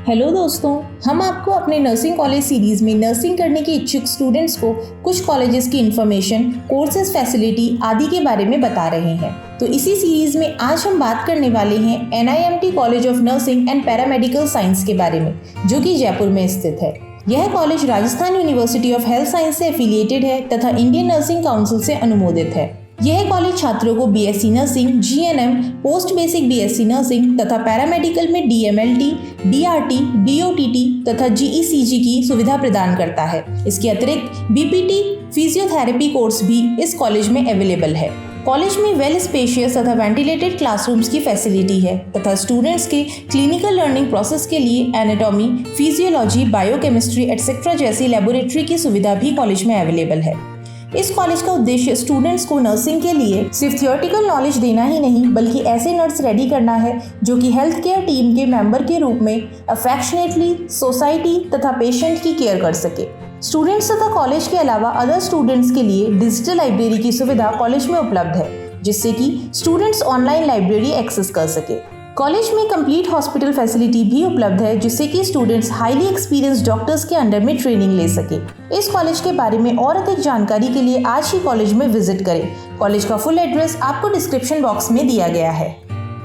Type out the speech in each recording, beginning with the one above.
Hello दोस्तों, हम आपको अपने नर्सिंग कॉलेज सीरीज में नर्सिंग करने के इच्छुक स्टूडेंट्स को कुछ कॉलेजेस की इन्फॉर्मेशन, कोर्सेज, फैसिलिटी आदि के बारे में बता रहे हैं। तो इसी सीरीज में आज हम बात करने वाले हैं NIMT college of nursing and paramedical science के बारे में, जो कि जयपुर में स्थित है। यह college Rajasthan university of health science से एफिलिएटेड है तथा इंडियन नर्सिंग काउंसिल से अनुमोदित है। यह कॉलेज छात्रों को BSc nursing, GNM, post basic BSc nursing तथा पैरामेडिकल में DMLT, DRT, DOTT तथा GECG की सुविधा प्रदान करता है। इसके अतिरिक्त BPT, फिजियोथेरेपी कोर्स भी इस कॉलेज में अवेलेबल है। कॉलेज में वेल स्पेशियस तथा वेंटिलेटेड क्लासरूम्स की फैसिलिटी है तथा स्टूडेंट्स के क्लिनिकल लर्निंग प्रोसेस के लिए एनाटॉमी, फिजियोलॉजी, बायोकेमिस्ट्री एटसेट्रा जैसी लेबोरेटरी की सुविधा भी कॉलेज में अवेलेबल है। इस कॉलेज का उद्देश्य स्टूडेंट्स को नर्सिंग के लिए सिर्फ थियोरेटिकल नॉलेज देना ही नहीं, बल्कि ऐसे नर्स रेडी करना है जो कि हेल्थ केयर टीम के मेंबर के रूप में अफेक्शनेटली सोसाइटी तथा पेशेंट की केयर कर सके। स्टूडेंट्स तथा कॉलेज के अलावा अदर स्टूडेंट्स के लिए डिजिटल लाइब्रेरी की सुविधा कॉलेज में उपलब्ध है, जिससे कि स्टूडेंट्स ऑनलाइन लाइब्रेरी एक्सेस कर सके। कॉलेज में कंप्लीट हॉस्पिटल फैसिलिटी भी उपलब्ध है, जिससे कि स्टूडेंट्स हाईली एक्सपीरियंस्ड डॉक्टर्स के अंडर में ट्रेनिंग ले सके। इस कॉलेज के बारे में और अधिक जानकारी के लिए आज ही कॉलेज में विजिट करें। कॉलेज का फुल एड्रेस आपको डिस्क्रिप्शन बॉक्स में दिया गया है।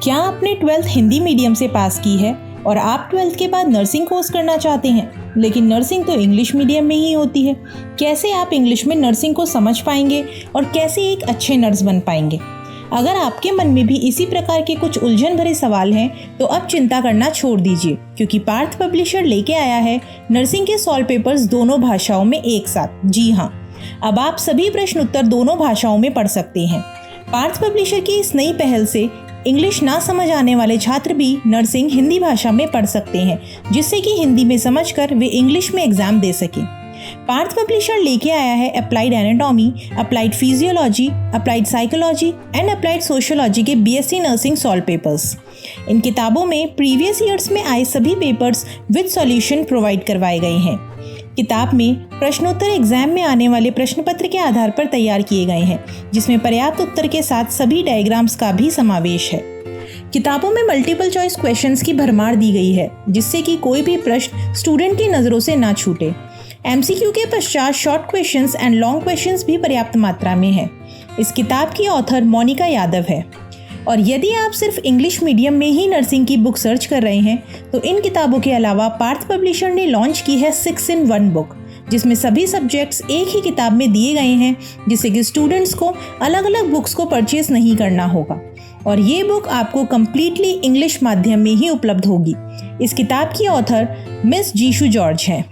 क्या आपने 12th हिंदी मीडियम से पास की है और आप 12th के बाद नर्सिंग कोर्स करना चाहते हैं, लेकिन नर्सिंग तो इंग्लिश मीडियम में ही होती है? कैसे आप इंग्लिश में नर्सिंग को समझ पाएंगे और कैसे एक अच्छे नर्स बन पाएंगे? अगर आपके मन में भी इसी प्रकार के कुछ उलझन भरे सवाल हैं, तो अब चिंता करना छोड़ दीजिए, क्योंकि पार्थ पब्लिशर लेके आया है नर्सिंग के सॉल्व पेपर्स दोनों भाषाओं में एक साथ। जी हाँ, अब आप सभी प्रश्न उत्तर दोनों भाषाओं में पढ़ सकते हैं। पार्थ पब्लिशर की इस नई पहल से इंग्लिश ना समझ आने वाले छात्र भी नर्सिंग हिंदी भाषा में पढ़ सकते हैं, जिससे कि हिंदी में समझकर वे इंग्लिश में एग्जाम दे सकें। पार्थ पब्लिशर लेके आया है applied anatomy, applied physiology, applied psychology and applied sociology के BSc नर्सिंग सॉल्व पेपर्स। इन किताबों में प्रीवियस ईयर्स में आए सभी पेपर्स विद सॉल्यूशन प्रोवाइड करवाए गए हैं। किताब में प्रश्नोत्तर एग्जाम में आने वाले प्रश्न पत्र के आधार पर तैयार किए गए हैं, जिसमें पर्याप्त उत्तर के साथ सभी डायग्राम्स का भी समावेश है। किताबों में मल्टीपल चॉइस क्वेश्चंस की भरमार दी गई है, जिससे कि कोई भी प्रश्न स्टूडेंट की नज़रों से ना छूटे। MCQ के पश्चात short questions and long questions भी पर्याप्त मात्रा में है। इस किताब की ऑथर मोनिका यादव है। और यदि आप सिर्फ इंग्लिश मीडियम में ही नर्सिंग की बुक सर्च कर रहे हैं, तो इन किताबों के अलावा पार्थ पब्लिशर ने लॉन्च की है 6-in-1 बुक, जिसमें सभी सब्जेक्ट्स एक ही किताब में दिए गए हैं, जिससे कि स्टूडेंट्स को अलग अलग बुक्स को परचेज नहीं करना होगा। और ये बुक आपको कम्प्लीटली इंग्लिश माध्यम में ही उपलब्ध होगी। इस किताब की ऑथर मिस जीशू जॉर्ज हैं।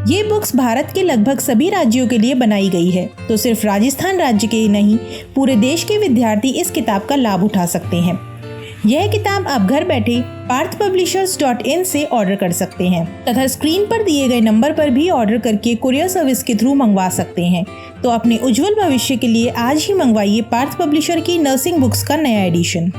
ये बुक्स भारत के लगभग सभी राज्यों के लिए बनाई गई है, तो सिर्फ राजस्थान राज्य के ही नहीं, पूरे देश के विद्यार्थी इस किताब का लाभ उठा सकते हैं। यह किताब आप घर बैठे parthpublishers.in से ऑर्डर कर सकते हैं तथा स्क्रीन पर दिए गए नंबर पर भी ऑर्डर करके कुरियर सर्विस के थ्रू मंगवा सकते हैं। तो अपने उज्जवल भविष्य के लिए आज ही मंगवाइए पार्थ पब्लिशर की नर्सिंग बुक्स का नया एडिशन।